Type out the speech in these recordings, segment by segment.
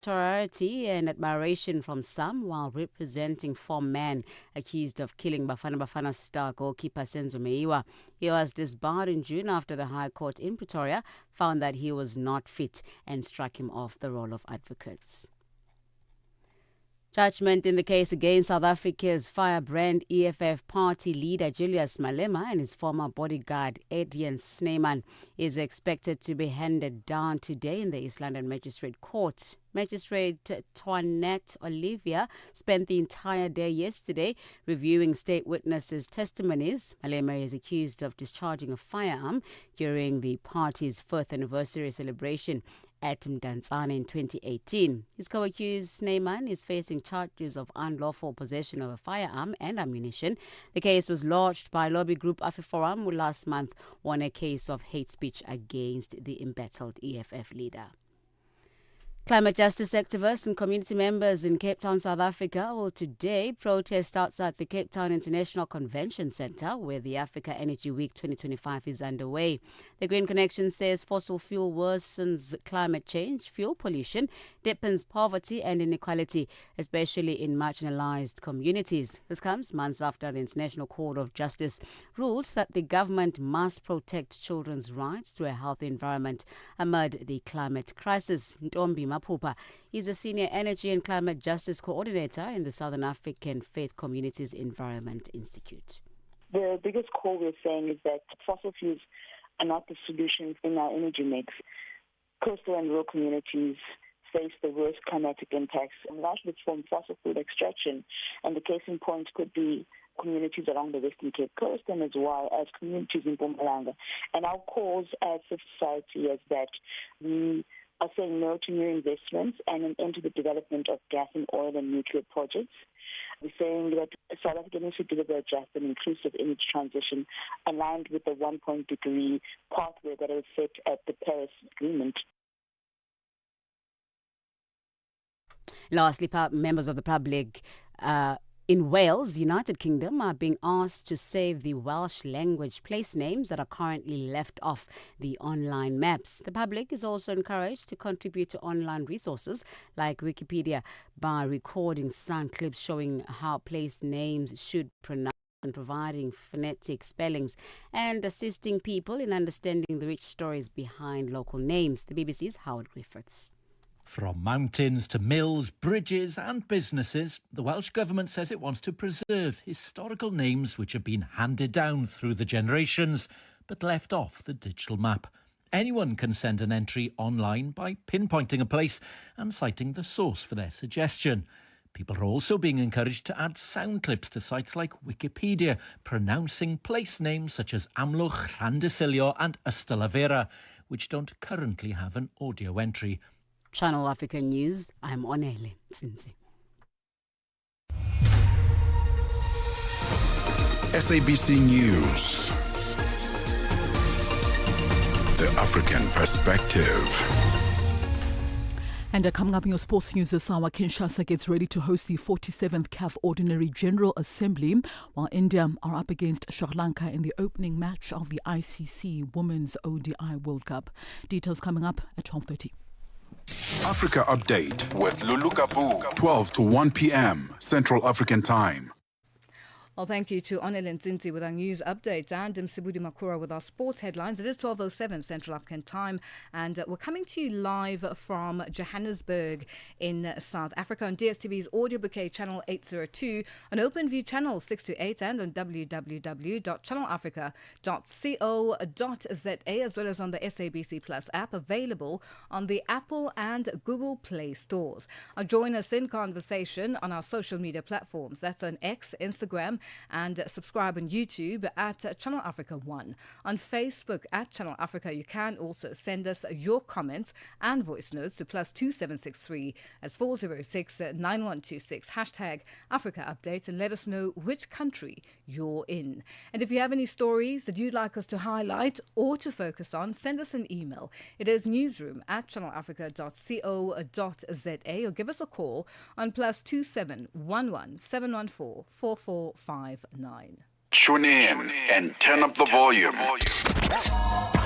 notoriety and admiration from some while representing 4 men accused of killing Bafana Bafana star goalkeeper Senzo Meiwa. He was disbarred in June after the High Court in Pretoria found that he was not fit and struck him off the roll of advocates. Judgment in the case against South Africa's firebrand EFF party leader Julius Malema and his former bodyguard Adrian Snyman is expected to be handed down today in the East London Magistrate Court. Magistrate Toinette Olivia spent the entire day yesterday reviewing state witnesses' testimonies. Malema is accused of discharging a firearm during the party's 4th anniversary celebration at Mdantsane in 2018. His co-accused Snyman is facing charges of unlawful possession of a firearm and ammunition. The case was lodged by lobby group AfriForum, who last month won a case of hate speech against the embattled EFF leader. Climate justice activists and community members in Cape Town, South Africa will today protest outside the Cape Town International Convention Centre, where the Africa Energy Week 2025 is underway. The Green Connection says fossil fuel worsens climate change, fuel pollution, deepens poverty and inequality, especially in marginalised communities. This comes months after the International Court of Justice ruled that the government must protect children's rights to a healthy environment amid the climate crisis. Ntombi Mapupa is a senior energy and climate justice coordinator in the Southern African Faith Communities Environment Institute. The biggest call we're saying is that fossil fuels are not the solution in our energy mix. Coastal and rural communities face the worst climatic impacts, largely from fossil fuel extraction. And the case in point could be communities along the Western Cape Coast and as well as communities in Mpumalanga. And our cause as a society is that we are saying no to new investments and an end to the development of gas and oil and nuclear projects. We're saying that South Africa needs to deliver a just and inclusive energy transition aligned with the 1.5-degree pathway that is set at the Paris Agreement. Lastly, members of the public in Wales, United Kingdom, are being asked to save the Welsh language place names that are currently left off the online maps. The public is also encouraged to contribute to online resources like Wikipedia by recording sound clips showing how place names should pronounce and providing phonetic spellings and assisting people in understanding the rich stories behind local names. The BBC's Howard Griffiths. From mountains to mills, bridges and businesses, the Welsh Government says it wants to preserve historical names which have been handed down through the generations but left off the digital map. Anyone can send an entry online by pinpointing a place and citing the source for their suggestion. People are also being encouraged to add sound clips to sites like Wikipedia, pronouncing place names such as Amlwch, Llandysilio and Ystalyfera, which don't currently have an audio entry. Channel Africa News, I'm Onele Tsinzi. SABC News. The African Perspective. And coming up in your sports news this hour, Kinshasa gets ready to host the 47th CAF Ordinary General Assembly, while India are up against Sri Lanka in the opening match of the ICC Women's ODI World Cup. Details coming up at 12:30. Africa Update with Lulu Gaboo, 12 to 1 p.m. Central African Time. Well, thank you to Onel Nzinzi with our news update and Msibudi Makura with our sports headlines. It is 12:07 Central African Time, and we're coming to you live from Johannesburg in South Africa on DSTV's Audio Bouquet Channel 802, on OpenView Channel 628, and on www.channelafrica.co.za, as well as on the SABC Plus app, available on the Apple and Google Play stores. Join us in conversation on our social media platforms. That's on X, Instagram, and subscribe on YouTube at Channel Africa 1. On Facebook at Channel Africa, you can also send us your comments and voice notes to +2763 as 406-9126 #Africa Update, and let us know which country you're in. And if you have any stories that you'd like us to highlight or to focus on, send us an email. It is newsroom@channelafrica.co.za, or give us a call on +2711 714 4459. Tune in and turn up the volume.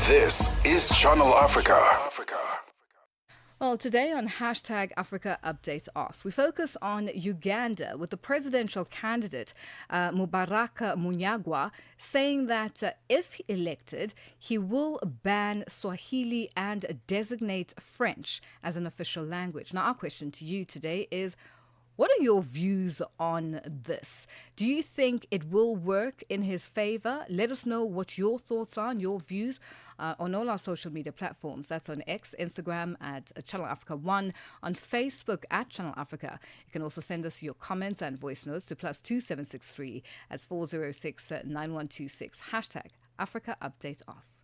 This is Channel Africa. Well, today on hashtag Africa Update Us, we focus on Uganda with the presidential candidate Mubaraka Munyagwa saying that if elected, he will ban Swahili and designate French as an official language. Now, our question to you today is, what are your views on this? Do you think it will work in his favor? Let us know what your thoughts are and your views on all our social media platforms. That's on X, Instagram at Channel Africa 1, on Facebook at Channel Africa. You can also send us your comments and voice notes to +2763 as 406 9126. Hashtag Africa Update Us.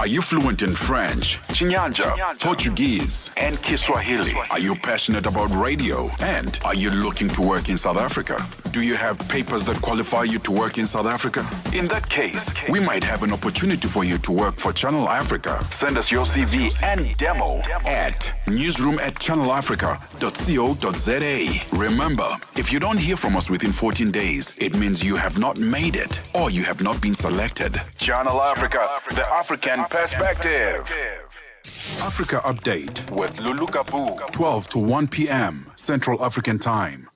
Are you fluent in French, Chinyanja, Portuguese, and Kiswahili? Are you passionate about radio? And are you looking to work in South Africa? Do you have papers that qualify you to work in South Africa? In that case, we might have an opportunity for you to work for Channel Africa. Send us your CV and demo at newsroom@channelafrica.co.za. Remember, if you don't hear from us within 14 days, it means you have not made it or you have not been selected. Channel Africa, the African perspective. Africa Update with Lulu Gaboo, 12 to 1 p.m. Central African Time.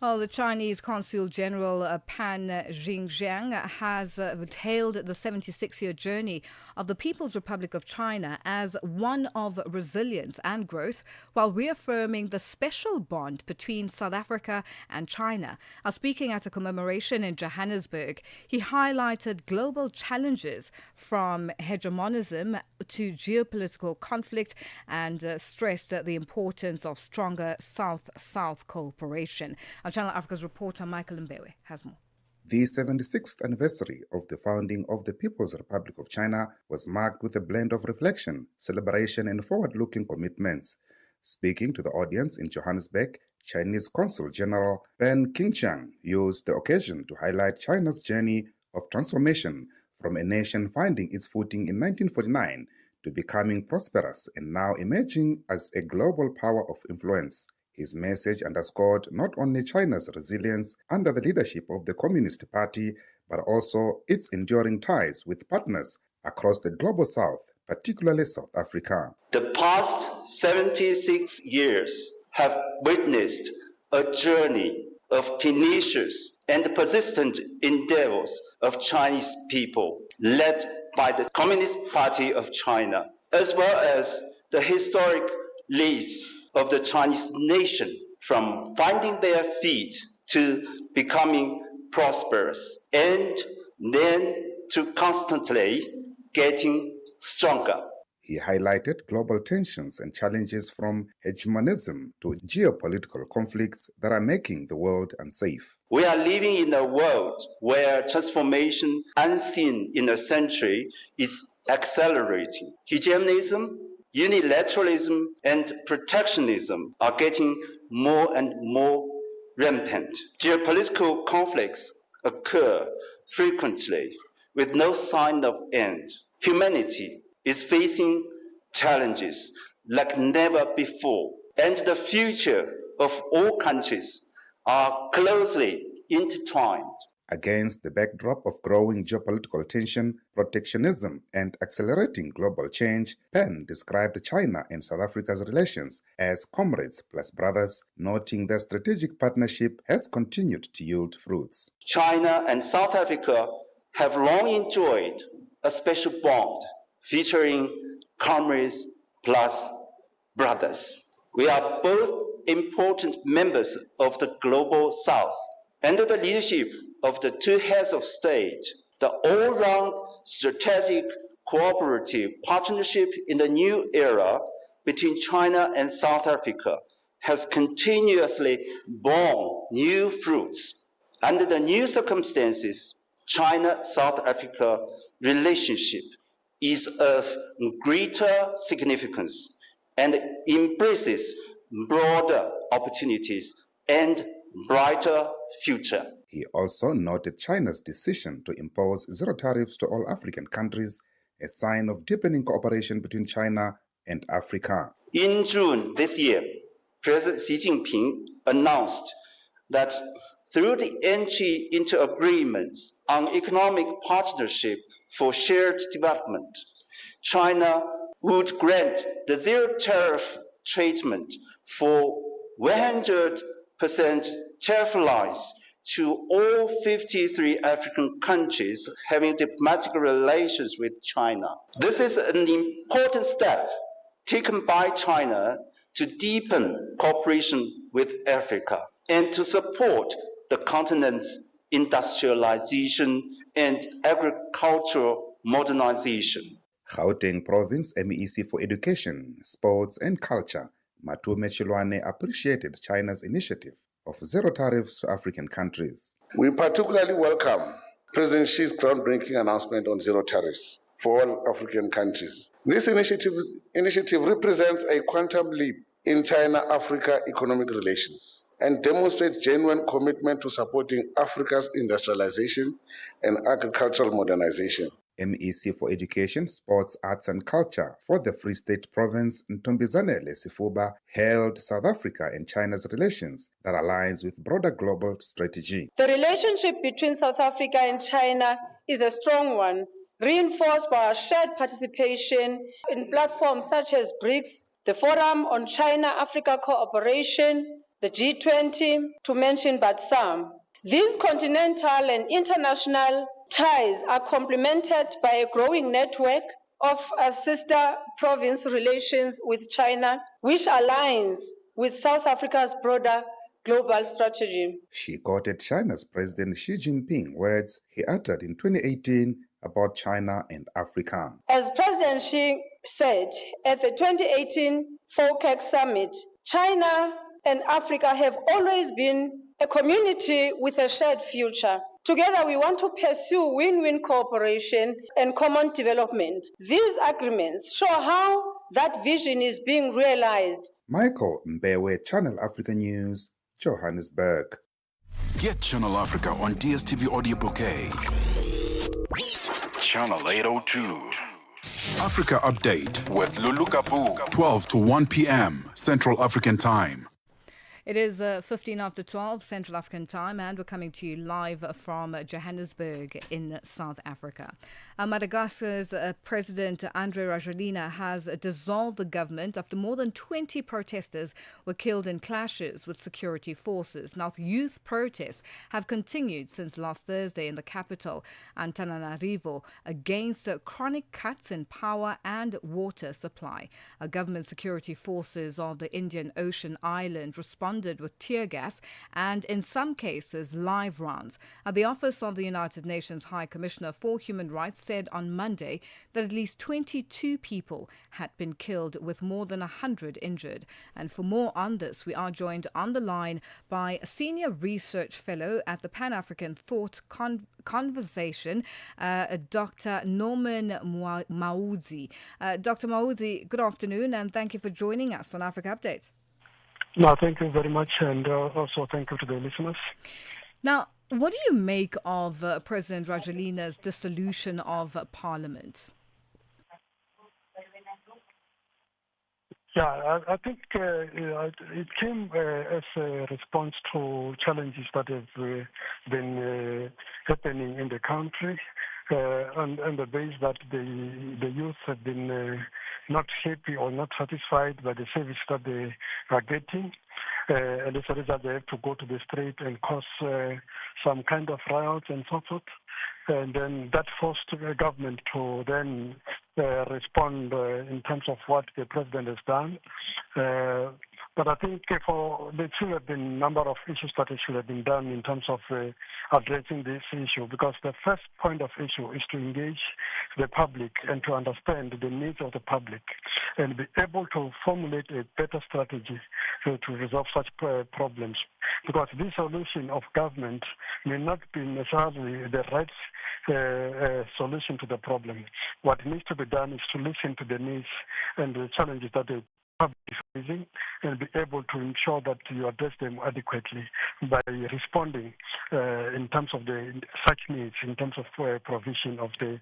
Well, the Chinese Consul General Pan Xingjiang has hailed the 76-year journey of the People's Republic of China as one of resilience and growth, while reaffirming the special bond between South Africa and China. Speaking at a commemoration in Johannesburg, he highlighted global challenges from hegemonism to geopolitical conflict and stressed the importance of stronger South-South cooperation. Our Channel Africa's reporter Michael Mbewe has more. The 76th anniversary of the founding of the People's Republic of China was marked with a blend of reflection, celebration, and forward-looking commitments. Speaking to the audience in Johannesburg, Chinese Consul General Pan Xingjiang used the occasion to highlight China's journey of transformation from a nation finding its footing in 1949 to becoming prosperous and now emerging as a global power of influence. His message underscored not only China's resilience under the leadership of the Communist Party, but also its enduring ties with partners across the global south, particularly South Africa. The past 76 years have witnessed a journey of tenacious and persistent endeavors of Chinese people, led by the Communist Party of China, as well as the historic lives of the Chinese nation, from finding their feet to becoming prosperous, and then to constantly getting stronger. He highlighted global tensions and challenges from hegemonism to geopolitical conflicts that are making the world unsafe. We are living in a world where transformation unseen in a century is accelerating. Hegemonism, unilateralism, and protectionism are getting more and more rampant. Geopolitical conflicts occur frequently with no sign of end. Humanity is facing challenges like never before, and the future of all countries are closely intertwined. Against the backdrop of growing geopolitical tension, protectionism, and accelerating global change, Pan described China and South Africa's relations as comrades plus brothers, noting their strategic partnership has continued to yield fruits. China and South Africa have long enjoyed a special bond featuring comrades plus brothers. We are both important members of the global South. Under the leadership of the two heads of state, the all-round strategic cooperative partnership in the new era between China and South Africa has continuously borne new fruits. Under the new circumstances, China-South Africa relationship is of greater significance and embraces broader opportunities and brighter future. He also noted China's decision to impose zero tariffs to all African countries, a sign of deepening cooperation between China and Africa. In June this year, President Xi Jinping announced that through the entry into agreements on economic partnership for shared development, China would grant the zero tariff treatment for 100% tariffs to all 53 African countries having diplomatic relations with China. This is an important step taken by China to deepen cooperation with Africa and to support the continent's industrialization and agricultural modernization. Gauteng Province MEC for Education, Sports and Culture, Matume Chilwane, appreciated China's initiative of zero tariffs to African countries. We particularly welcome President Xi's groundbreaking announcement on zero tariffs for all African countries. This initiative represents a quantum leap in China-Africa economic relations and demonstrates genuine commitment to supporting Africa's industrialization and agricultural modernization. MEC for Education, Sports, Arts and Culture for the Free State Province, Ntombizanele Sifuba, hailed South Africa and China's relations that aligns with broader global strategy. The relationship between South Africa and China is a strong one, reinforced by our shared participation in platforms such as BRICS, the Forum on China-Africa Cooperation, the G20, to mention but some. These continental and international ties are complemented by a growing network of sister province relations with China, which aligns with South Africa's broader global strategy. She quoted China's President Xi Jinping words he uttered in 2018 about China and Africa. As President Xi said at the 2018 FOCAC summit, China and Africa have always been a community with a shared future. Together, we want to pursue win-win cooperation and common development. These agreements show how that vision is being realized. Michael Mbewe, Channel Africa News, Johannesburg. Get Channel Africa on DSTV Audio Bouquet. Channel 802. Africa Update with Lulu Gaboo, 12 to 1 p.m. Central African Time. It is 15 after 12 Central African Time, and we're coming to you live from Johannesburg in South Africa. Madagascar's President Andry Rajoelina has dissolved the government after more than 20 protesters were killed in clashes with security forces. Now, youth protests have continued since last Thursday in the capital, Antananarivo, against chronic cuts in power and water supply. Government security forces of the Indian Ocean island responded with tear gas and, in some cases, live rounds. The Office of the United Nations High Commissioner for Human Rights said on Monday that at least 22 people had been killed, with more than 100 injured. And for more on this, we are joined on the line by a senior research fellow at the Pan-African Thought Conversation, Dr. Norman Maudzi. Dr. Maudzi, good afternoon, and thank you for joining us on Africa Update. No, thank you very much, and also thank you to the listeners. Now, what do you make of President Rajoelina's dissolution of Parliament? Yeah, I think it came as a response to challenges that have been happening in the country, on the basis that the youth have been not happy or not satisfied by the service that they are getting. And as a result, they have to go to the street and cause some kind of riots and so forth. And then that forced the government to then respond in terms of what the president has done. But I think there should have been a number of issues that should have been done in terms of addressing this issue, because the first point of issue is to engage the public and to understand the needs of the public and be able to formulate a better strategy to resolve such problems. Because this solution of government may not be necessarily the right solution to the problem. What needs to be done is to listen to the needs and the challenges that the public is facing and be able to ensure that you address them adequately by responding in terms of such needs, in terms of provision of the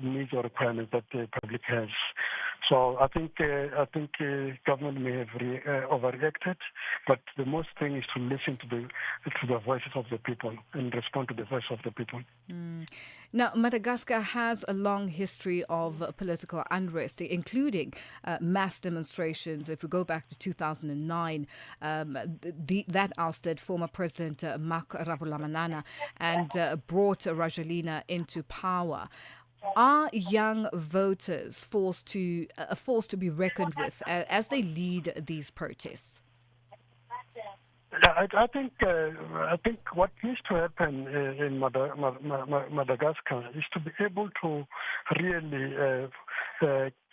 needs or requirements that the public has. So I think government may have overreacted, but the most thing is to listen to the voices of the people and respond to the voice of the people. Now, Madagascar has a long history of political unrest, including mass demonstrations. If we go back to 2009, that ousted former President Marc Ravalomanana and brought Rajoelina into power. Are young voters forced to be reckoned with as they lead these protests? Yeah, I think what needs to happen in Madagascar is to be able to really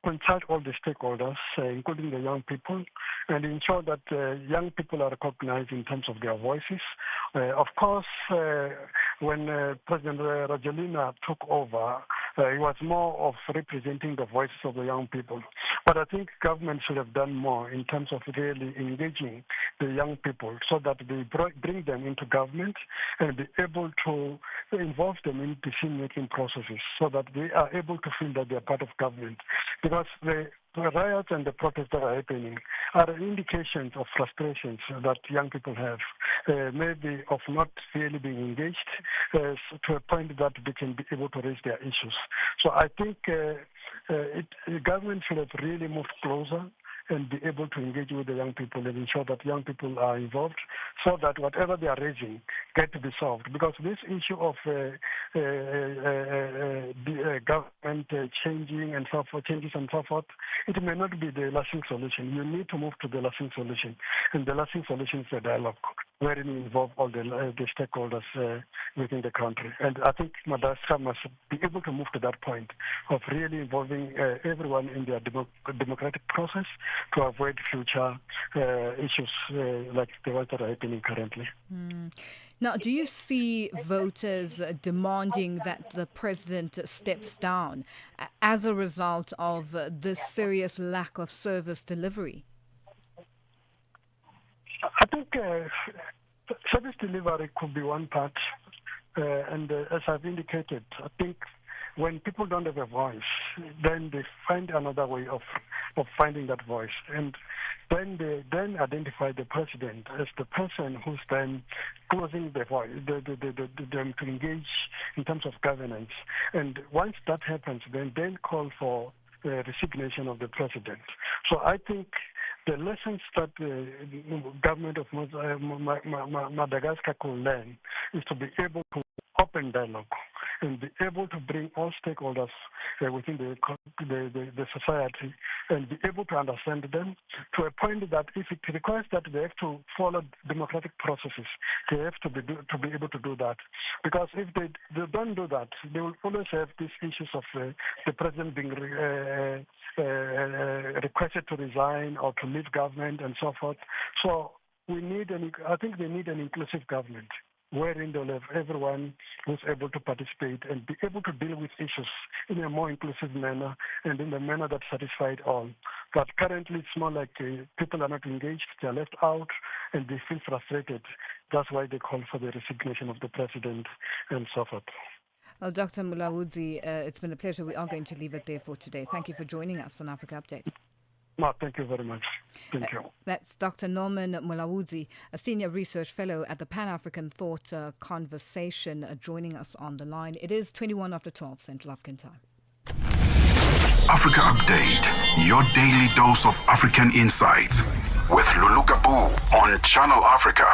consult all the stakeholders, including the young people, and ensure that young people are recognized in terms of their voices. Of course, when President Rajoelina took over, it was more of representing the voices of the young people. But I think government should have done more in terms of really engaging the young people so that they bring them into government and be able to involve them in decision-making processes so that they are able to feel that they are part of government. Because the riots and the protests that are happening are indications of frustrations that young people have, maybe of not really being engaged to a point that they can be able to raise their issues. So I think government should have really moved closer and be able to engage with the young people and ensure that young people are involved so that whatever they are raising get to be solved. Because this issue of government changing and so forth, changes and so forth, it may not be the lasting solution. You need to move to the lasting solution. And the lasting solution is a dialogue wherein you involve all the stakeholders within the country. And I think Madagascar must be able to move to that point of really involving everyone in their democratic process to avoid future issues like the ones that are happening currently. Now, do you see voters demanding that the president steps down as a result of this serious lack of service delivery? I think service delivery could be one part. And as I've indicated, I think when people don't have a voice, then they find another way of finding that voice. And then they identify the president as the person who's then closing the voice, them to engage in terms of governance. And once that happens, then they'll call for the resignation of the president. So I think the lessons that the government of Madagascar could learn is to be able to open dialogue and be able to bring all stakeholders within the society and be able to understand them to a point that if it requires that they have to follow democratic processes, they have to be able to do that. Because if they don't do that, they will always have these issues of the president being requested to resign or to leave government and so forth. So I think they need an inclusive government wherein they'll have everyone who's able to participate and be able to deal with issues in a more inclusive manner and in a manner that satisfies all. But currently it's more like people are not engaged, they're left out, and they feel frustrated. That's why they call for the resignation of the president and so forth. Well, Dr. Mulawudzi, it's been a pleasure. We are going to leave it there for today. Thank you for joining us on Africa Update. No, thank you very much. Thank you. That's Dr. Norman Mulawudzi, a senior research fellow at the Pan-African Thought Conversation, joining us on the line. It is 21 after 12 Central African Time. Africa Update, your daily dose of African insights with Lulu Gaboo on Channel Africa.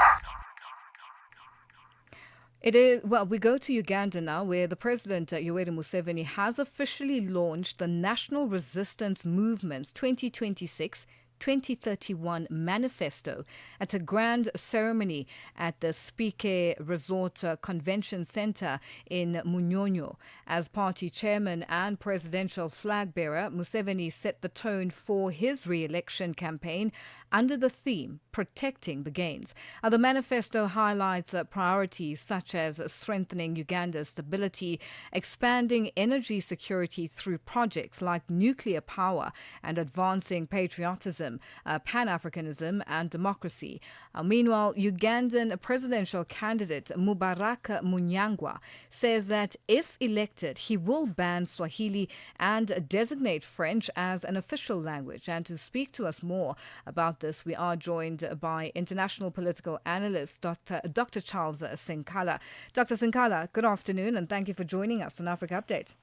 It is, well, we go to Uganda now, where the President, Yoweri Museveni, has officially launched the National Resistance Movement's 2026-2031 manifesto at a grand ceremony at the Spike Resort Convention Center in Munyonyo. As party chairman and presidential flag bearer, Museveni set the tone for his re-election campaign under the theme Protecting the Gains. The manifesto highlights priorities such as strengthening Uganda's stability, expanding energy security through projects like nuclear power, and advancing patriotism federalism, Pan-Africanism and democracy. Meanwhile, Ugandan presidential candidate Mubarak Munyangwa says that if elected, he will ban Swahili and designate French as an official language. And to speak to us more about this, we are joined by international political analyst Dr. Charles Sinkala. Dr. Sinkala, good afternoon and thank you for joining us on Africa Update.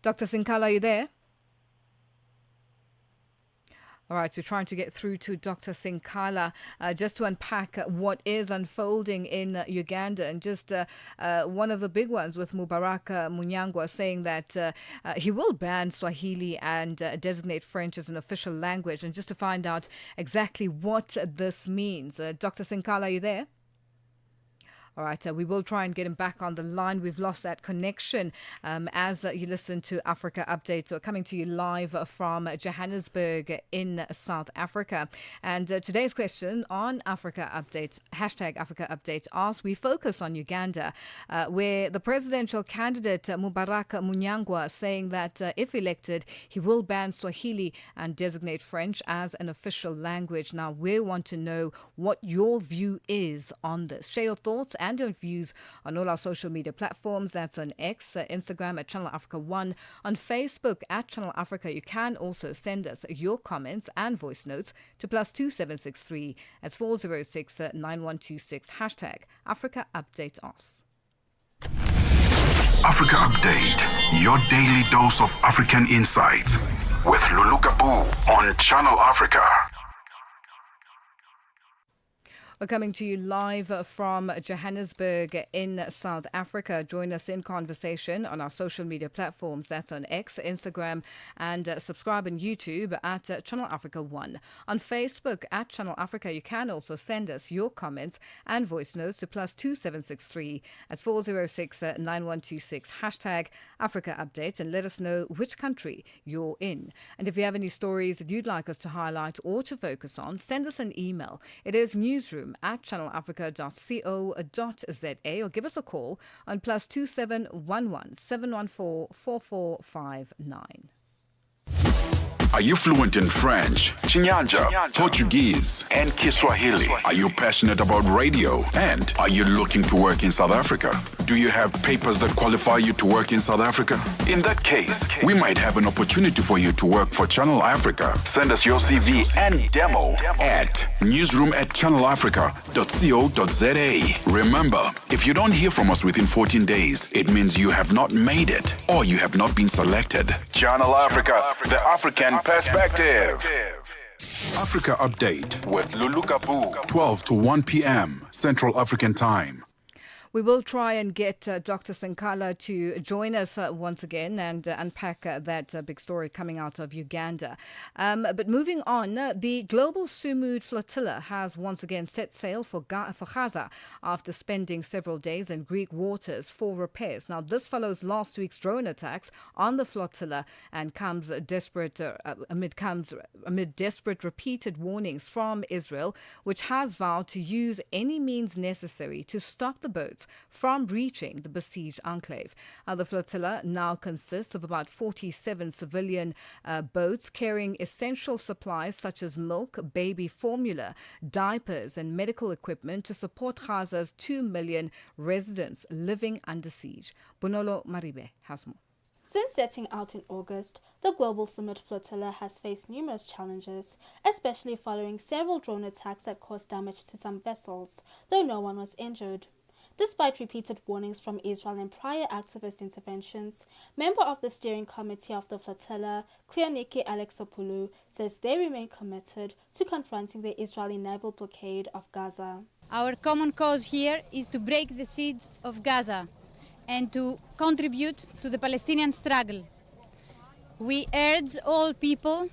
Dr. Sinkala, are you there? All right, we're trying to get through to Dr. Sinkala just to unpack what is unfolding in Uganda. And just one of the big ones with Mubarak Munyangwa saying that he will ban Swahili and designate French as an official language. And just to find out exactly what this means, Dr. Sinkala, are you there? All right, we will try and get him back on the line. We've lost that connection as you listen to Africa Update. We're coming to you live from Johannesburg in South Africa. And today's question on Africa Update, hashtag Africa Update, asks, we focus on Uganda, where the presidential candidate Mubarak Munyangwa saying that if elected, he will ban Swahili and designate French as an official language. Now, we want to know what your view is on this. Share your thoughts and your views on all our social media platforms. That's on X, Instagram at Channel Africa 1, on Facebook at Channel Africa. You can also send us your comments and voice notes to +2763 as 406 9126 hashtag Africa Update us. Africa Update, your daily dose of African insights with Lulu Gaboo on Channel Africa. We're coming to you live from Johannesburg in South Africa. Join us in conversation on our social media platforms. That's on X, Instagram, and subscribe on YouTube at Channel Africa 1. On Facebook at Channel Africa, you can also send us your comments and voice notes to +2763 as 406 9126 hashtag Africa Update, and let us know which country you're in. And if you have any stories that you'd like us to highlight or to focus on, send us an email. It is newsroom@channelafrica.co.za, or give us a call on +2711 714 4459. Are you fluent in French, Chinyanja, Portuguese, and Kiswahili? Are you passionate about radio? And are you looking to work in South Africa? Do you have papers that qualify you to work in South Africa? In that case, we might have an opportunity for you to work for Channel Africa. Send us your CV and demo at newsroom@channelafrica.co.za. Remember, if you don't hear from us within 14 days, it means you have not made it or you have not been selected. Channel Africa, the African perspective. Africa Update with Lulu Gaboo, 12 to 1 p.m. Central African Time. We will try and get Dr. Sinkala to join us once again and unpack that big story coming out of Uganda. But moving on, the global Sumud flotilla has once again set sail for Gaza after spending several days in Greek waters for repairs. Now, this follows last week's drone attacks on the flotilla and comes amid desperate repeated warnings from Israel, which has vowed to use any means necessary to stop the boats from reaching the besieged enclave. The flotilla now consists of about 47 civilian boats carrying essential supplies such as milk, baby formula, diapers, and medical equipment to support Gaza's 2 million residents living under siege. Bonolo Maribe has more. Since setting out in August, the global Sumud flotilla has faced numerous challenges, especially following several drone attacks that caused damage to some vessels, though no one was injured. Despite repeated warnings from Israel and prior activist interventions, member of the steering committee of the flotilla, Cleonike Alexopoulos, says they remain committed to confronting the Israeli naval blockade of Gaza. Our common cause here is to break the siege of Gaza and to contribute to the Palestinian struggle. We urge all people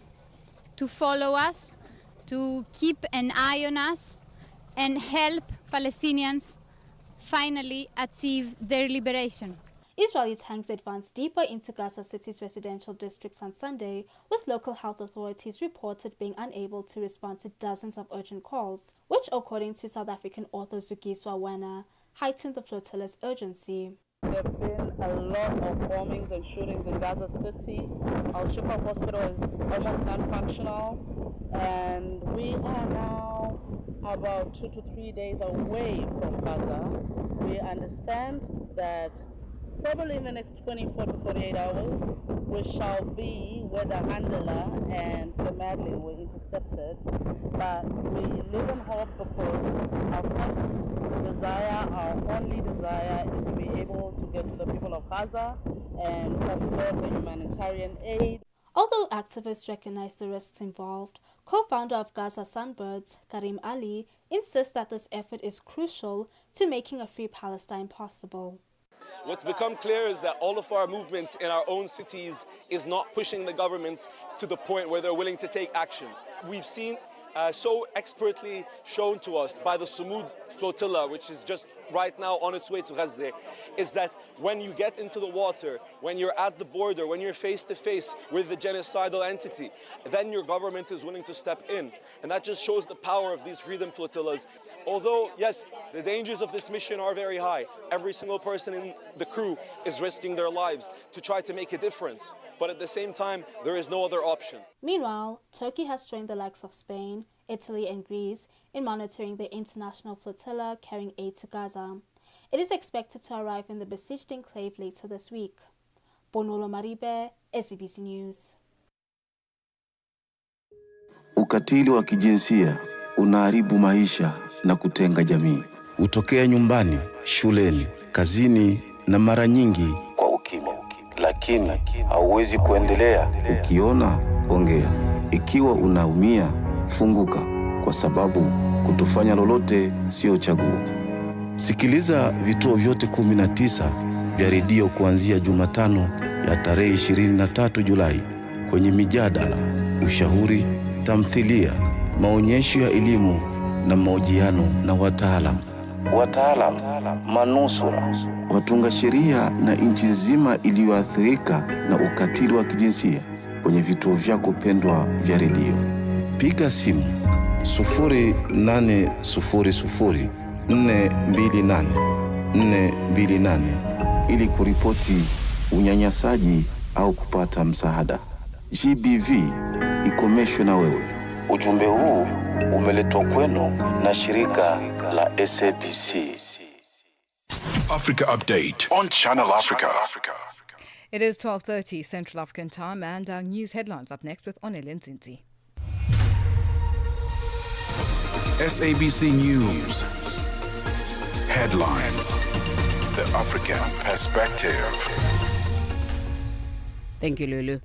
to follow us, to keep an eye on us, and help Palestinians finally achieve their liberation. Israeli tanks advanced deeper into Gaza City's residential districts on Sunday, with local health authorities reported being unable to respond to dozens of urgent calls, which, according to South African author Zugiswa Wena, heightened the flotilla's urgency. there have been a lot of bombings and shootings in Gaza City. Al Shifa Hospital is almost non-functional, and we are now about 2 to 3 days away from Gaza. We understand that probably in the next 24 to 48 hours, we shall be where the Handela and the Madeleine were intercepted. But we live in hope because our first desire, our only desire, is to be able to get to the people of Gaza and offload the humanitarian aid. Although activists recognize the risks involved, co-founder of Gaza Sunbirds, Karim Ali, insists that this effort is crucial to making a free Palestine possible. What's become clear is that all of our movements in our own cities is not pushing the governments to the point where they're willing to take action. We've seen so expertly shown to us by the Sumud flotilla, which is just right now on its way to Gaza, is that when you get into the water, when you're at the border, when you're face to face with the genocidal entity, then your government is willing to step in. And that just shows the power of these freedom flotillas. Although, yes, the dangers of this mission are very high. Every single person in the crew is risking their lives to try to make a difference. But at the same time, there is no other option. Meanwhile, Turkey has joined the likes of Spain, Italy and Greece in monitoring the international flotilla carrying aid to Gaza. It is expected to arrive in the besieged enclave later this week. Bonolo Maribe, SABC News. Ukatili wa kijinsia unaharibu maisha na kutenga jamii. Hutokea nyumbani, shuleni, kazini na mara nyingi kwa ukimya. Lakini hauwezi kuendelea. Ukiona, ongea. Ikiwa unaumia, funguka, kwa sababu kutofanya lolote sio chaguo. Sikiliza vituo vyote 19 vya redio kuanzia Jumatano ya tarehe 23 Julai kwenye mijadala, ushauri, tamthilia, maonyesho ya elimu na mahojiano na wataalamu, manusura, watunga sheria na nchi nzima iliyoathirika na ukatili wa kijinsia kwenye vituo vyako pendwa vya redio. Piga simu 0800 428 ili kuripoti unyanyasaji au kupata msaada. GBV ikomeshwe na wewe. Ujumbe huu umeletwa kwenu na shirika la SABC. Africa Update on Channel Africa. It is 12:30 Central African Time, and our news headlines up next with Onelin Zinzi. SABC News. Headlines. The African Perspective. Thank you, Lulu.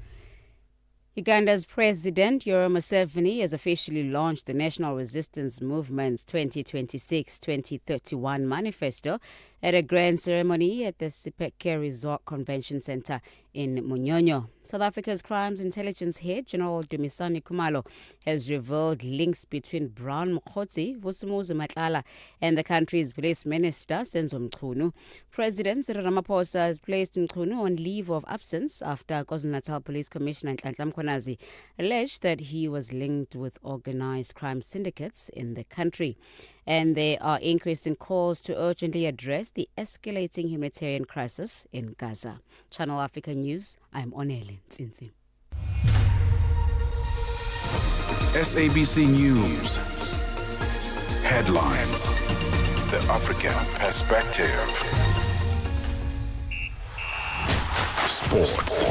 Uganda's President Yoweri Museveni has officially launched the National Resistance Movement's 2026-2031 manifesto at a grand ceremony at the Sipeke Resort Convention Centre in Munyonyo. South Africa's Crimes Intelligence Head, General Dumisani Khumalo, has revealed links between Brown Mokgotsi, Vusumuzi Matlala, and the country's police minister, Senzo Mchunu. President Cyril Ramaphosa has placed Mchunu on leave of absence after KwaZulu-Natal Police Commissioner Nhlanhla Mkhwanazi alleged that he was linked with organized crime syndicates in the country. And there are increasing calls to urgently address the escalating humanitarian crisis in Gaza. Channel Africa News, I'm Onele Mtsinzi. SABC News. Headlines. The African Perspective. Sports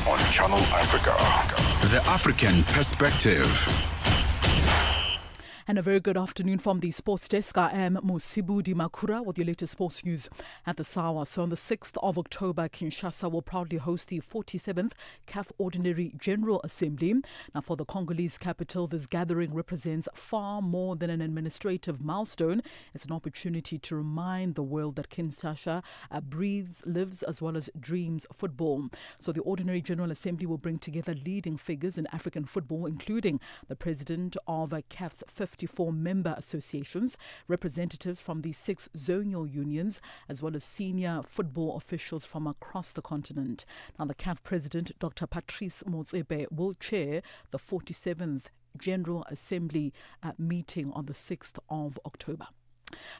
on Channel Africa. The African Perspective. And a very good afternoon from the sports desk. I am Musibudi Makura with your latest sports news at the Sawa. So on the 6th of October, Kinshasa will proudly host the 47th CAF Ordinary General Assembly. Now, for the Congolese capital, this gathering represents far more than an administrative milestone. It's an opportunity to remind the world that Kinshasa breathes, lives, as well as dreams football. So the Ordinary General Assembly will bring together leading figures in African football, including the president of CAF's 54 member associations, representatives from the 6 zonal unions, as well as senior football officials from across the continent. Now, the CAF president, Dr. Patrice Motsepe, will chair the 47th General Assembly meeting on the 6th of October.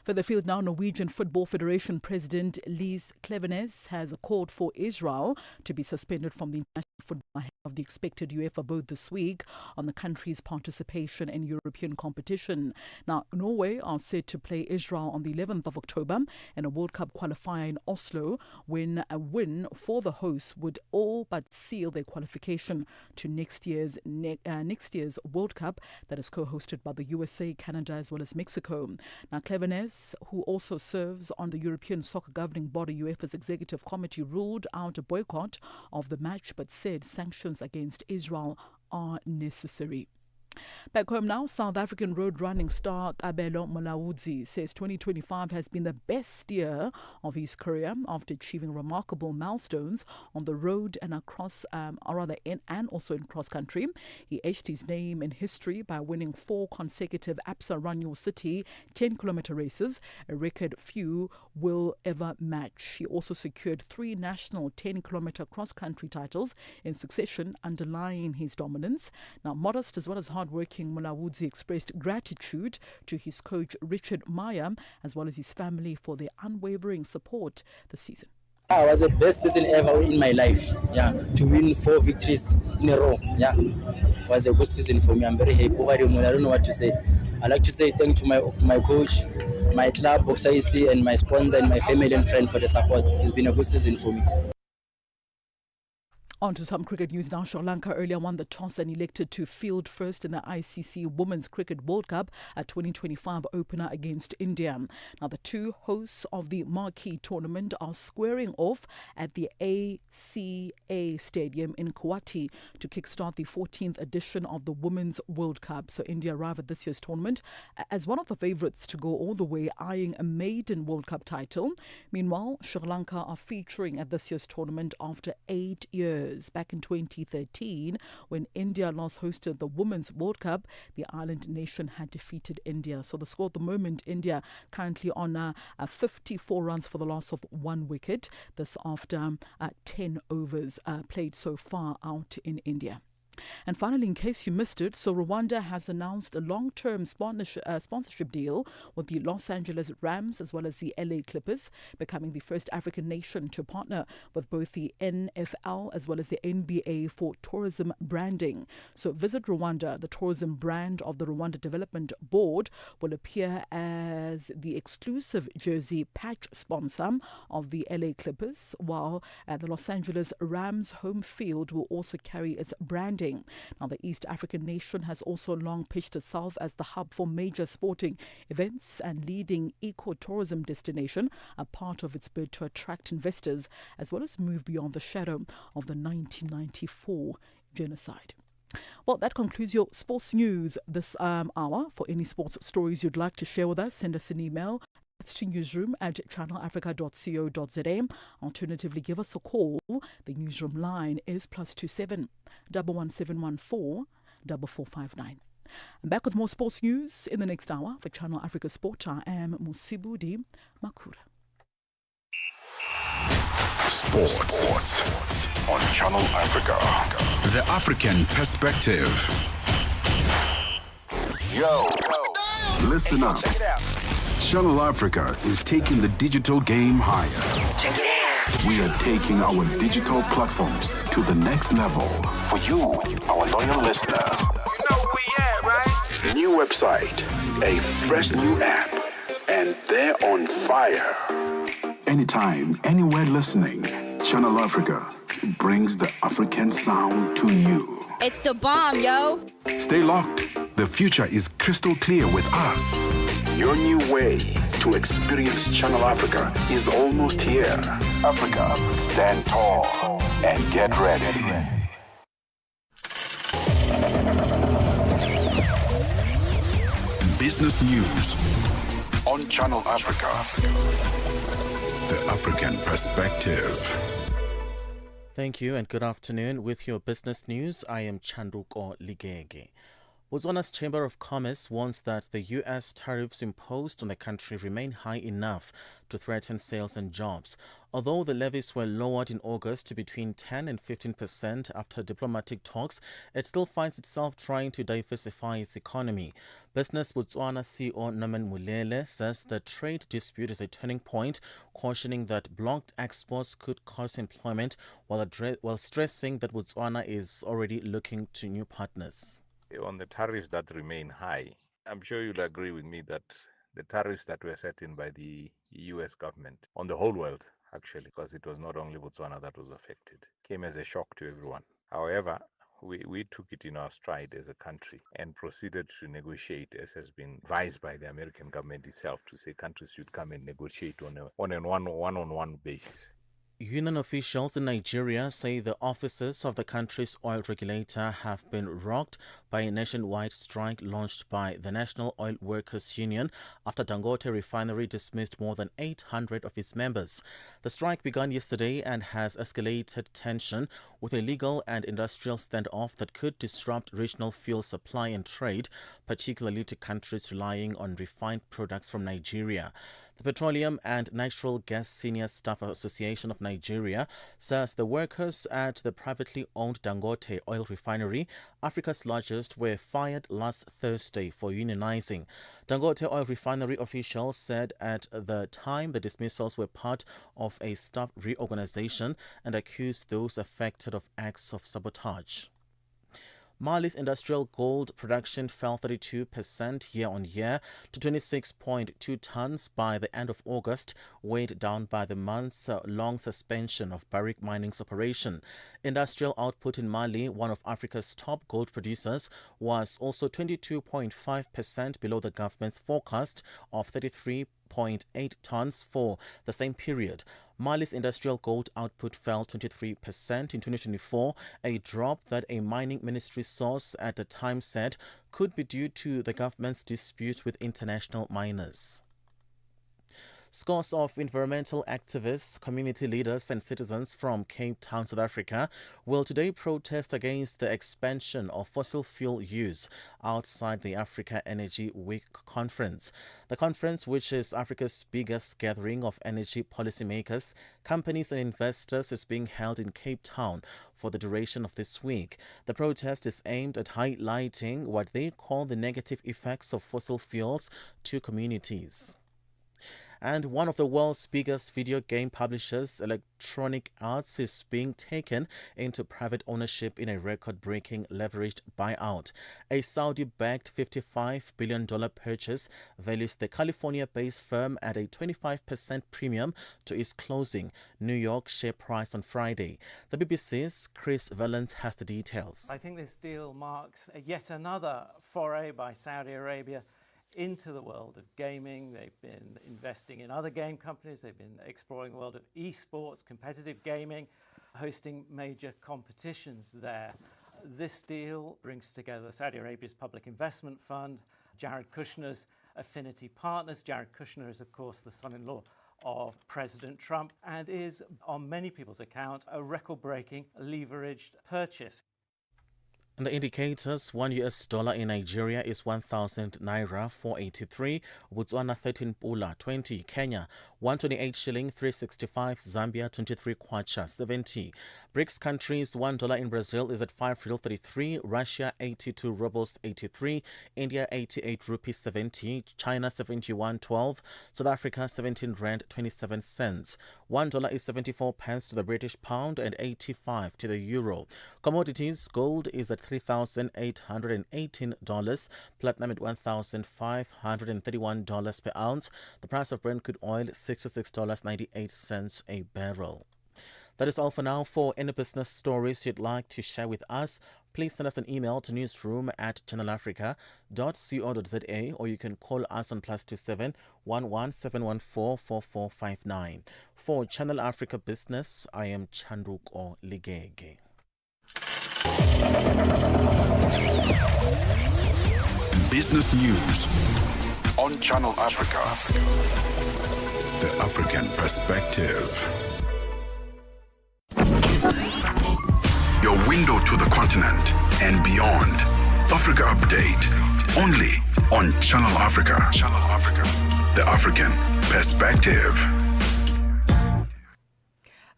Further field now, Norwegian Football Federation President Lise Klevenes has called for Israel to be suspended from the international football ahead of the expected UEFA vote this week on the country's participation in European competition. Now, Norway are set to play Israel on the 11th of October in a World Cup qualifier in Oslo, when a win for the hosts would all but seal their qualification to next year's World Cup that is co-hosted by the USA, Canada as well as Mexico. Now, Klevenes, who also serves on the European soccer governing body UEFA's executive committee, ruled out a boycott of the match but said sanctions against Israel are necessary. Back home now, South African road running star Kabelo Mulaudzi says 2025 has been the best year of his career after achieving remarkable milestones on the road and across, and also in cross country. He etched his name in history by winning 4 consecutive Absa Run Your City 10-kilometer races, a record few will ever match. He also secured 3 national 10-kilometer cross country titles in succession, underlying his dominance. Now, modest as well as hard-working Mulaudzi expressed gratitude to his coach Richard Meyer as well as his family for their unwavering support this season. It was the best season ever in my life. Yeah, to win 4 victories in a row. Yeah, was a good season for me. I'm very happy. I don't know what to say. I'd like to say thank to my coach, my club, Boxer EC, and my sponsor and my family and friends for the support. It's been a good season for me. On to some cricket news now. Sri Lanka earlier won the toss and elected to field first in the ICC Women's Cricket World Cup at 2025 opener against India. Now, the two hosts of the marquee tournament are squaring off at the ACA Stadium in Guwahati to kickstart the 14th edition of the Women's World Cup. So India arrive at this year's tournament as one of the favourites to go all the way, eyeing a maiden World Cup title. Meanwhile, Sri Lanka are featuring at this year's tournament after 8 years. Back in 2013, when India last hosted the Women's World Cup, the island nation had defeated India. So the score at the moment, India currently on 54 runs for the loss of 1 wicket. This after 10 overs played so far out in India. And finally, in case you missed it, so Rwanda has announced a long-term sponsorship deal with the Los Angeles Rams as well as the LA Clippers, becoming the first African nation to partner with both the NFL as well as the NBA for tourism branding. So Visit Rwanda, the tourism brand of the Rwanda Development Board, will appear as the exclusive jersey patch sponsor of the LA Clippers, while the Los Angeles Rams home field will also carry its branding. Now, the East African nation has also long pitched itself as the hub for major sporting events and leading eco-tourism destination, a part of its bid to attract investors as well as move beyond the shadow of the 1994 genocide. Well, that concludes your sports news this hour. For any sports stories you'd like to share with us, send us an email to newsroom@channelafrica.co.za. Alternatively, give us a call. The newsroom line is +27 11714 4459. I'm back with more sports news in the next hour. For Channel Africa Sport, I am Musibudi Makura. Sports on Channel Africa. The African perspective. Yo. Listen up. Check it out. Channel Africa is taking the digital game higher. Check it out. We are taking our digital platforms to the next level for you, our loyal listeners. You know where we at, right? New website, a fresh new app, and they're on fire. Anytime, anywhere listening, Channel Africa brings the African sound to you. It's the bomb, yo. Stay locked. The future is crystal clear with us. Your new way to experience Channel Africa is almost here. Africa, stand tall and get ready. Business news on Channel Africa. The African perspective. Thank you and good afternoon. With your business news, I am Chanduko Ligege. Botswana's Chamber of Commerce warns that the U.S. tariffs imposed on the country remain high enough to threaten sales and jobs. Although the levies were lowered in August to between 10 and 15% after diplomatic talks, it still finds itself trying to diversify its economy. Business Botswana CEO Norman Mulele says the trade dispute is a turning point, cautioning that blocked exports could cause employment while stressing that Botswana is already looking to new partners. On the tariffs that remain high, I'm sure you'll agree with me that the tariffs that were set in by the US government on the whole world, actually, because it was not only Botswana that was affected, came as a shock to everyone. However, we took it in our stride as a country and proceeded to negotiate, as has been advised by the American government itself, to say countries should come and negotiate on a one-on-one basis. Union officials in Nigeria say the offices of the country's oil regulator have been rocked by a nationwide strike launched by the National Oil Workers Union after Dangote refinery dismissed more than 800 of its members. The strike began yesterday and has escalated tension with a legal and industrial standoff that could disrupt regional fuel supply and trade, particularly to countries relying on refined products from Nigeria. The Petroleum and Natural Gas Senior Staff Association of Nigeria says the workers at the privately owned Dangote oil refinery, Africa's largest, were fired last Thursday for unionizing. Dangote oil refinery officials said at the time the dismissals were part of a staff reorganization and accused those affected of acts of sabotage. Mali's industrial gold production fell 32% year-on-year to 26.2 tons by the end of August, weighed down by the months-long suspension of Barrick Mining's operation. Industrial output in Mali, one of Africa's top gold producers, was also 22.5% below the government's forecast of 33.8 tons for the same period. Mali's industrial gold output fell 23% in 2024, a drop that a mining ministry source at the time said could be due to the government's dispute with international miners. Scores of environmental activists, community leaders and citizens from Cape Town, South Africa will today protest against the expansion of fossil fuel use outside the Africa Energy Week conference. The conference, which is Africa's biggest gathering of energy policymakers, companies and investors, is being held in Cape Town for the duration of this week. The protest is aimed at highlighting what they call the negative effects of fossil fuels to communities. And one of the world's biggest video game publishers, Electronic Arts, is being taken into private ownership in a record-breaking leveraged buyout. A Saudi-backed $55 billion purchase values the California-based firm at a 25% premium to its closing New York share price on Friday. The BBC's Chris Valence has the details. I think this deal marks yet another foray by Saudi Arabia into the world of gaming. They've been investing in other game companies. They've been exploring the world of esports, competitive gaming, hosting major competitions there. This deal brings together Saudi Arabia's Public Investment Fund, Jared Kushner's affinity partners. Jared Kushner is, of course, the son-in-law of President Trump and is, on many people's account, a record-breaking leveraged purchase. And the indicators, $1 in Nigeria is 1,000 naira 483, Botswana 13 pula 20, Kenya 128 shilling 365, Zambia 23 kwacha 70. BRICS countries, $1 in Brazil is at 5 real 33, Russia 82 rubles 83, India 88 rupees 70, China 71.12, South Africa 17 rand 27 cents. $1 is 74 pence to the British pound and 85 to the euro. Commodities, gold is at $3,818, platinum at $1,531 per ounce. The price of Brent crude oil $66.98 a barrel. That is all for now. For any business stories you'd like to share with us, please send us an email to newsroom@channelafrica.co.za, or you can call us on +27 11 714 4459. For Channel Africa Business, I am Chandruko Ligege. Business news on Channel Africa. The African perspective. Your window to the continent and beyond. A Africa Update, only on Channel Africa. Channel Africa. The African perspective.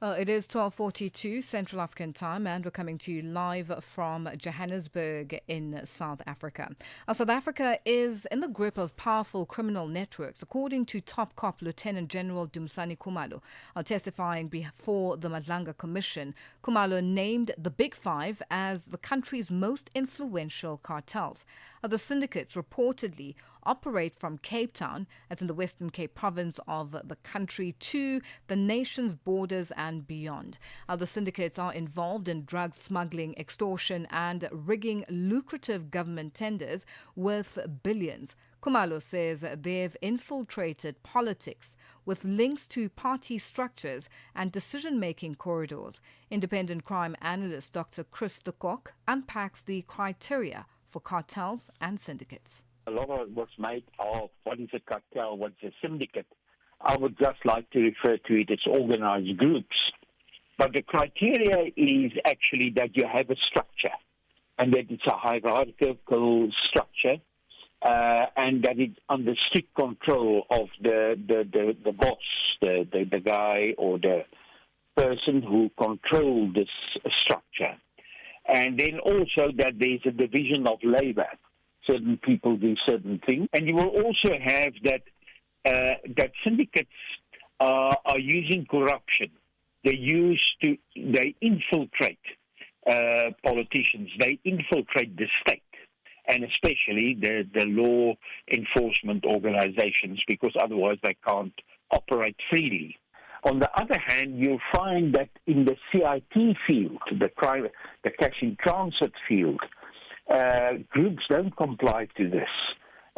It is 12:42 Central African time, and we're coming to you live from Johannesburg in South Africa. South Africa is in the grip of powerful criminal networks, according to top cop Lieutenant General Dumisani Khumalo. Testifying before the Madlanga Commission, Khumalo named the Big Five as the country's most influential cartels. The syndicates reportedly operate from Cape Town, as in the Western Cape province of the country, to the nation's borders and beyond. The syndicates are involved in drug smuggling, extortion and rigging lucrative government tenders worth billions. Khumalo says they've infiltrated politics with links to party structures and decision-making corridors. Independent crime analyst Dr. Chris de Kock unpacks the criteria for cartels and syndicates. A lot of what's made of what is a cartel, what's a syndicate. I would just like to refer to it as organized groups. But the criteria is actually that you have a structure and that it's a hierarchical structure and that it's under strict control of the boss, the guy or the person who controls this structure. And then also that there's a division of labor. Certain people do certain things. And you will also have that syndicates are using corruption. They infiltrate politicians. They infiltrate the state, and especially the law enforcement organizations, because otherwise they can't operate freely. On the other hand, you'll find that in the CIT field, the cash in transit field, groups don't comply to this.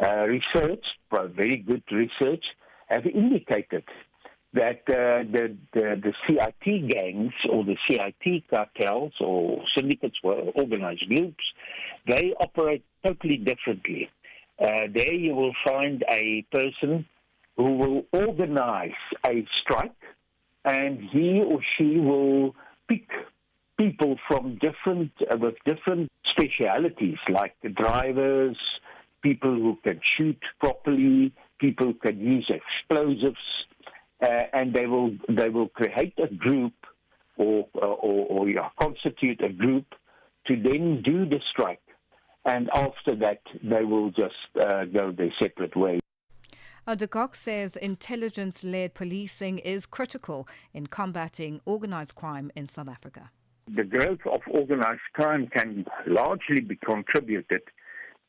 Research, very good research, have indicated that the CIT gangs or the CIT cartels or syndicates or organized groups, they operate totally differently. There you will find a person who will organize a strike, and he or she will pick people from different specialities, like drivers, people who can shoot properly, people who can use explosives, and they will create a group or constitute a group to then do the strike, and after that they will just go their separate ways. De Kock says intelligence-led policing is critical in combating organized crime in South Africa. The growth of organized crime can largely be contributed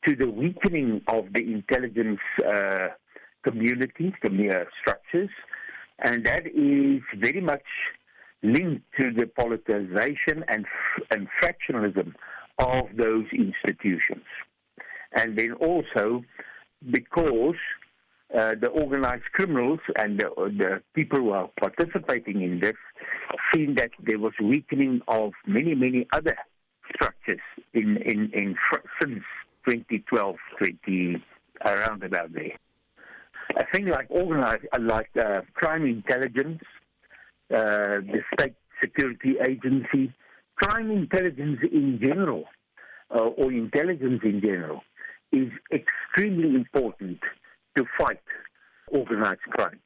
to the weakening of the intelligence community, structures, and that is very much linked to the politicization and fractionalism of those institutions. And then also because the organized criminals and the people who are participating in this seen that there was weakening of many other structures since 2012, around about there. I think like crime intelligence, the state security agency, crime intelligence in general, or intelligence in general, is extremely important to fight organized crime.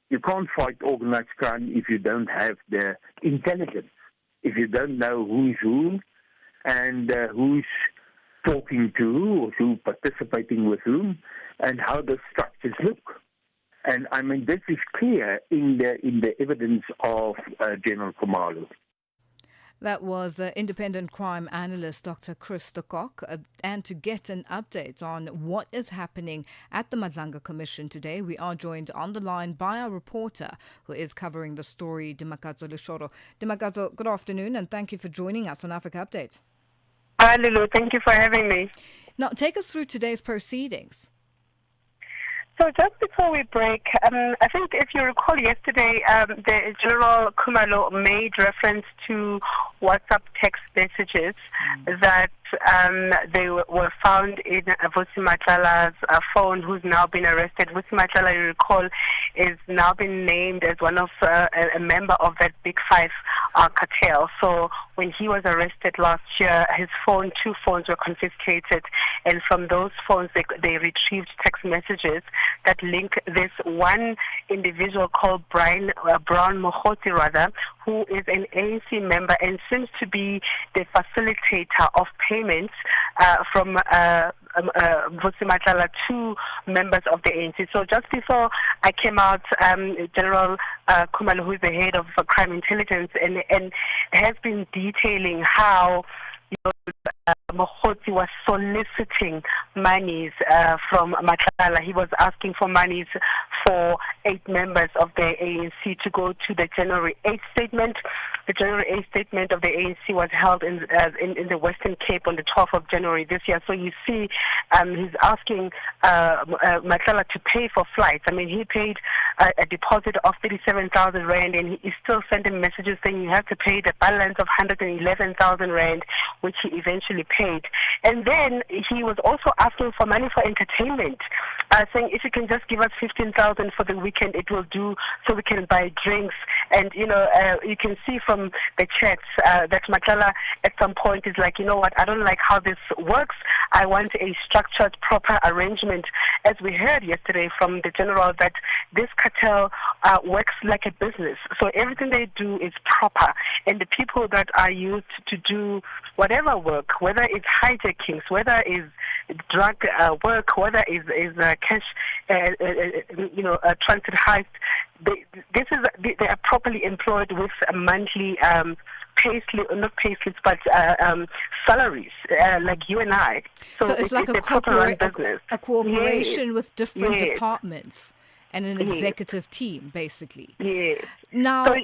You can't fight organized crime if you don't have the intelligence, if you don't know who's who and who's talking to who or who's participating with whom and how the structures look. And I mean, this is clear in the evidence of General Khumalo. That was independent crime analyst Dr. Chris de Kock. And to get an update on what is happening at the Madlanga Commission today, we are joined on the line by our reporter who is covering the story, Dimakazo Leshoro. Dimakazo, good afternoon, and thank you for joining us on Africa Update. Hi, Lulu. Thank you for having me. Now, take us through today's proceedings. So just before we break, I think if you recall yesterday, the General Khumalo made reference to WhatsApp text messages that they were found in Vusi Matlala's phone, who's now been arrested. Vusi Matlala, you recall, is now been named as one of a member of that Big Five cartel. So when he was arrested last year, his two phones were confiscated, and from those phones they retrieved text messages that link this one individual called Brown Mohoti, who is an ANC member and seems to be the facilitator of payments from Vusi Matlala to members of the ANC. So just before I came out, General Khumalo, who is the head of crime intelligence, and has been detailing how Mohoti was soliciting monies from Matlala. He was asking for monies for 8 members of the ANC to go to the January 8th statement. The January 8th statement of the ANC was held in the Western Cape on the 12th of January this year. So you see, he's asking Matlala to pay for flights. I mean, he paid a deposit of 37,000 rand, and he still sent him messages saying you have to pay the balance of 111,000 rand, which he eventually paid. And then he was also asking for money for entertainment, saying if you can just give us 15,000 for the weekend, it will do, so we can buy drinks. And you can see from the chats that Matlala at some point is like, you know what, I don't like how this works. I want a structured, proper arrangement. As we heard yesterday from the general, that this cartel works like a business. So everything they do is proper, and the people that are used to do whatever work, whether it's hijackings, whether it's drug work, whether it's cash, transit heist, they are properly employed with a monthly not payslips, but salaries, like you and I. So it's like a cooperation with different Yes. departments and an Yes. executive team, basically. Yes. Now,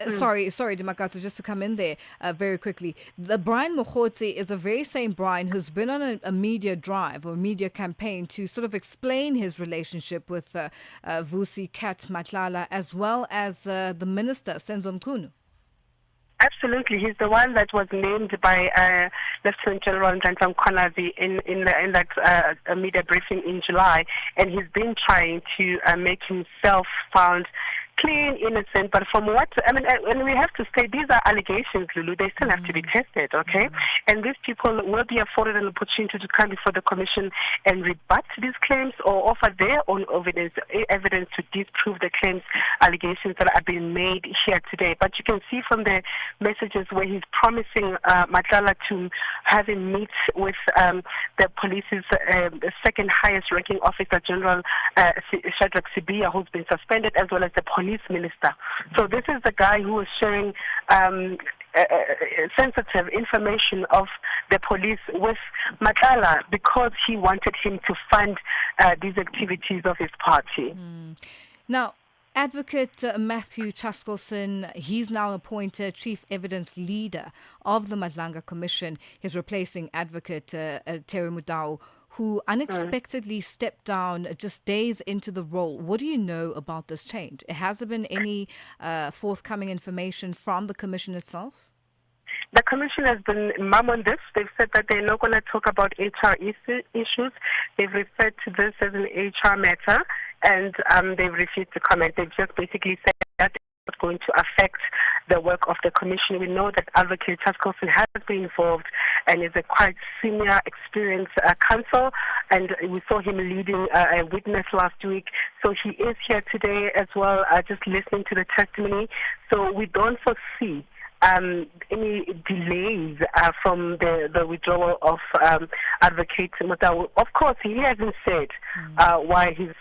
sorry, Dimakatso, just to come in there very quickly. The Brian Mohotse is the very same Brian who's been on a media drive or media campaign to sort of explain his relationship with Vusi Kat Matlala, as well as the minister, Senzo Mkhunu. Absolutely, he's the one that was named by Lieutenant General Nhlanhla Mkhwanazi in that media briefing in July, and he's been trying to make himself sound clean, innocent, but from what, and we have to say these are allegations, Lulu, they still have to be tested, okay? And these people will be afforded an opportunity to come before the commission and rebut these claims or offer their own evidence to disprove the claims, allegations that are being made here today. But you can see from the messages where he's promising Matlala to have him meet with the police's second highest ranking officer, General Shadrack Sibiya, who's been suspended, as well as the police minister. So this is the guy who is sharing sensitive information of the police with Matlala because he wanted him to fund these activities of his party. Now, Advocate Matthew Chaskelson, he's now appointed Chief Evidence Leader of the Madlanga Commission. He's replacing Advocate Terry Mudau, who unexpectedly stepped down just days into the role. What do you know about this change? Has there been any forthcoming information from the Commission itself? The Commission has been mum on this. They've said that they're not going to talk about HR issues. They've referred to this as an HR matter, and they've refused to comment. They've just basically said that it's not going to affect the work of the Commission. We know that Advocate Chaskelson has been involved and is a quite senior, experienced counsel, and we saw him leading a witness last week. So he is here today as well, just listening to the testimony. So we don't foresee any delays from the withdrawal of Advocate Mutau. Of course, he hasn't said why he's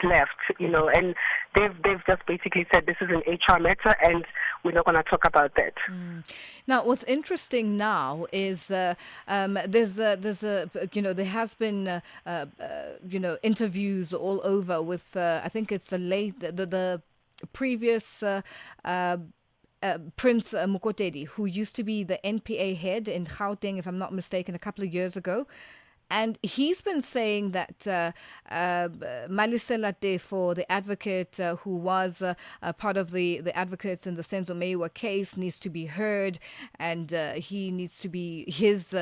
left, and they've just basically said this is an HR matter and we're not going to talk about that. Now, what's interesting now is there has been interviews all over with I think it's the previous. Prince Mukotedi, who used to be the NPA head in Gauteng, if I'm not mistaken, a couple of years ago. And he's been saying that Malisela Tefo, the advocate who was part of the advocates in the Senzo Mewa case, needs to be heard, and he needs to be his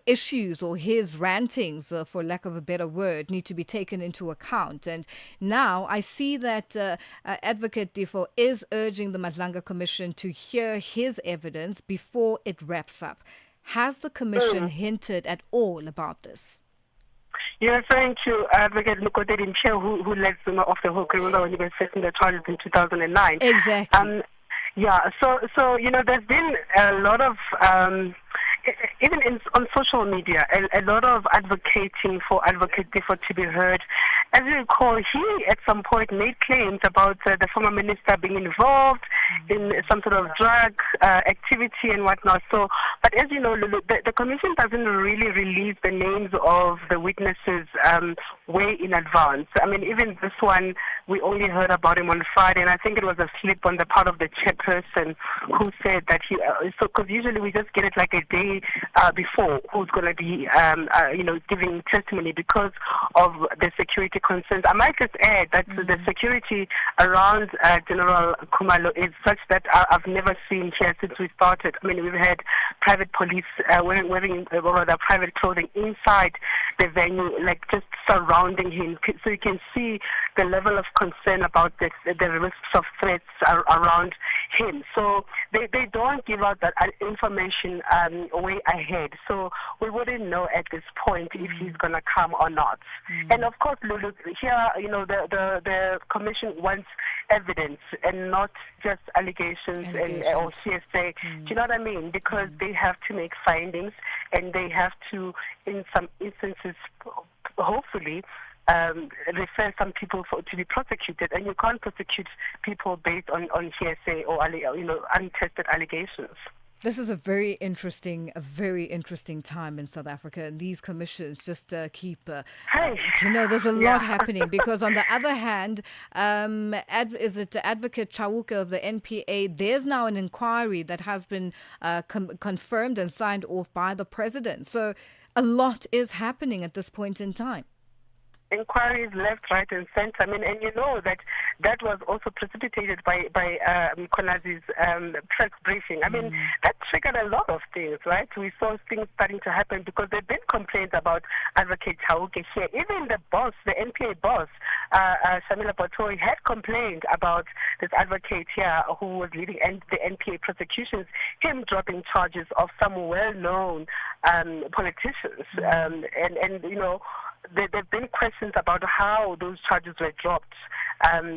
issues or his rantings, for lack of a better word, need to be taken into account. And now I see that Advocate Tefo is urging the Madlanga Commission to hear his evidence before it wraps up. Has the Commission hinted at all about this? You're referring to Advocate Lukodedi Mcheo, who led Zuma off the hook, remember, when he was facing the charges in 2009? Exactly. So there's been a lot of, even on social media, a lot of advocating for Advocate Tefo to be heard. As you recall, he at some point made claims about the former minister being involved in some sort of drug activity and whatnot. So, but as you know, Lulu, the Commission doesn't really release the names of the witnesses way in advance. I mean, even this one, we only heard about him on Friday, and I think it was a slip on the part of the chairperson who said that he, because usually we just get it like a day before who's going to be, giving testimony because of the security concerns. I might just add that the security around General Khumalo is such that I've never seen here since we started. I mean, we've had private police wearing private clothing inside the venue, like just surrounding him. So you can see the level of concern about the risks of threats around him. So they don't give out that information way ahead. So we wouldn't know at this point if he's going to come or not. And of course, Lulu, here, the Commission wants evidence and not just allegations. Or CSA. Do you know what I mean? Because they have to make findings, and they have to, in some instances, hopefully, refer some people to be prosecuted, and you can't prosecute people based on hearsay or untested allegations. This is a very interesting time in South Africa, and these commissions just keep, there's a lot happening, because on the other hand, Advocate Chauke of the NPA, there's now an inquiry that has been confirmed and signed off by the president. So a lot is happening at this point in time. Inquiries left, right, and center. I mean, and you know that was also precipitated by Konazi's press briefing. I mean, that triggered a lot of things, right? We saw things starting to happen because there have been complaints about Advocate Chauke here. Even the boss, the NPA boss, Shamila Batori, had complained about this advocate here who was leading the NPA prosecutions, him dropping charges of some well-known politicians. And you know, there have been questions about how those charges were dropped,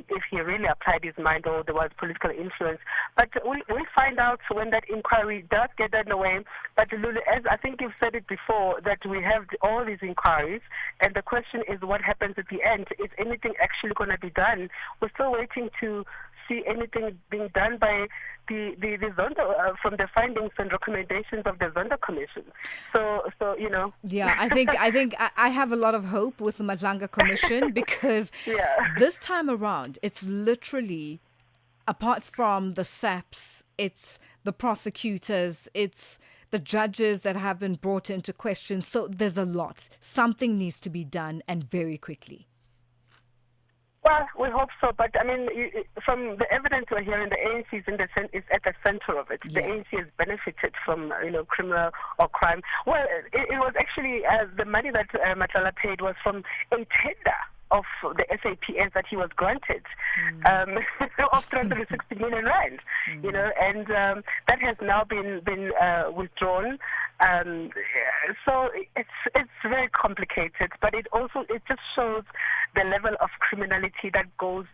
if he really applied his mind or there was political influence. But we'll find out when that inquiry does get underway. But Lulu, as I think you've said it before, that we have all these inquiries, and the question is what happens at the end? Is anything actually going to be done? We're still waiting to see anything being done by the Zondo, from the findings and recommendations of the Zondo Commission. So you know. Yeah, I think I have a lot of hope with the Madlanga Commission because this time around, it's literally, apart from the SAPs, it's the prosecutors, it's the judges that have been brought into question. So there's a lot. Something needs to be done, and very quickly. Well, we hope so, but I mean, from the evidence we're hearing, the ANC is at the center of it. The ANC has benefited from, criminal or crime. Well, it was actually the money that Matlala paid was from a tender of the SAPS that he was granted of 360 million rand, and that has now been withdrawn. So it's very complicated, but it just shows the level of criminality that goes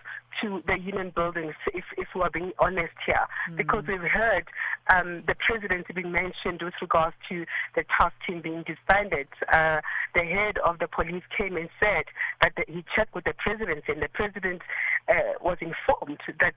to the union buildings, if we are being honest here, because we've heard the president being mentioned with regards to the task team being disbanded. The head of the police came and said that he checked with the president, and the president was informed that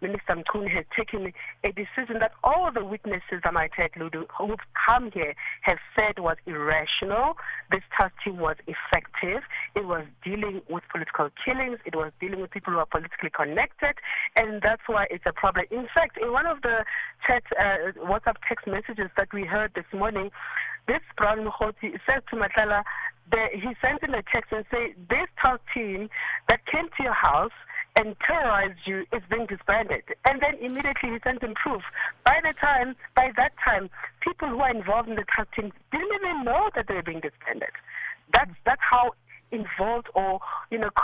Minister Mkhune has taken a decision that all the witnesses, I might add, Ludu, who've come here have said was irrational. This task team was effective. It was dealing with political killings. It was dealing with people who are politically connected, and that's why it's a problem. In fact, in one of the WhatsApp text messages that we heard this morning, this Brown Mkhoti says to Matlala, he sent in a text and say, this TAL team that came to your house and terrorized you is being disbanded. And then immediately he sent him proof. By that time, people who are involved in the TAL team didn't even know that they were being disbanded. That's how involved or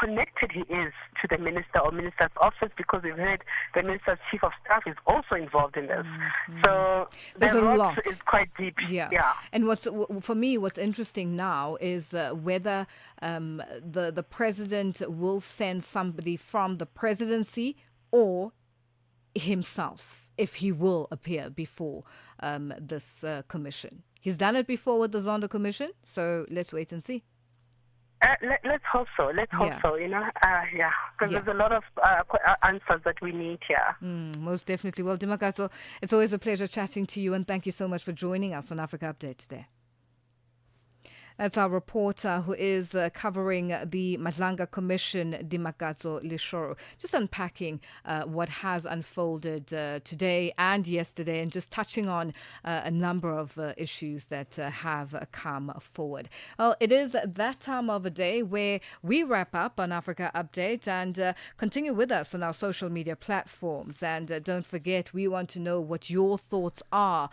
connected he is to the minister or minister's office, because we've heard the minister's chief of staff is also involved in this. So there's a lot. Is quite deep. Yeah. And what's interesting now is whether the president will send somebody from the presidency or himself, if he will appear before this commission. He's done it before with the Zondo Commission, so let's wait and see. Let's hope so. Because there's a lot of answers that we need here. Most definitely. Well, Dimakatso, it's always a pleasure chatting to you, and thank you so much for joining us on Africa Update today. That's our reporter who is covering the Madlanga Commission, Dimakatso Lishoro, just unpacking what has unfolded today and yesterday, and just touching on a number of issues that have come forward. Well, it is that time of the day where we wrap up on Africa Update, and continue with us on our social media platforms. And don't forget, we want to know what your thoughts are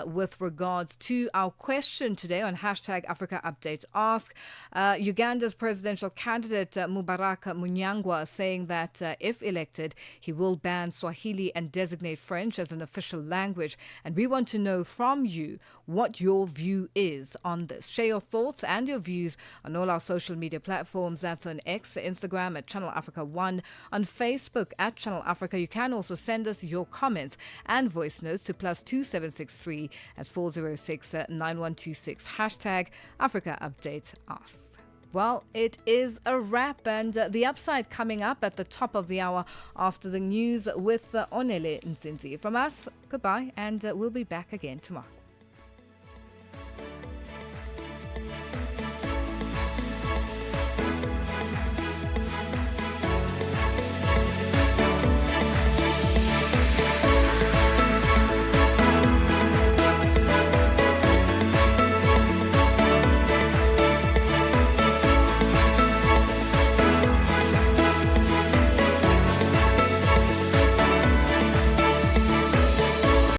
with regards to our question today on hashtag Africa Update Ask. Uganda's presidential candidate Mubarak Munyangwa saying that if elected, he will ban Swahili and designate French as an official language. And we want to know from you what your view is on this. Share your thoughts and your views on all our social media platforms. That's on X, Instagram at Channel Africa 1, on Facebook at Channel Africa. You can also send us your comments and voice notes to +2763 as 406 9126. Hashtag Africa Update Us. Well, it is a wrap, and the upside coming up at the top of the hour after the news with Onele Nzinzi. From us, goodbye, and we'll be back again tomorrow.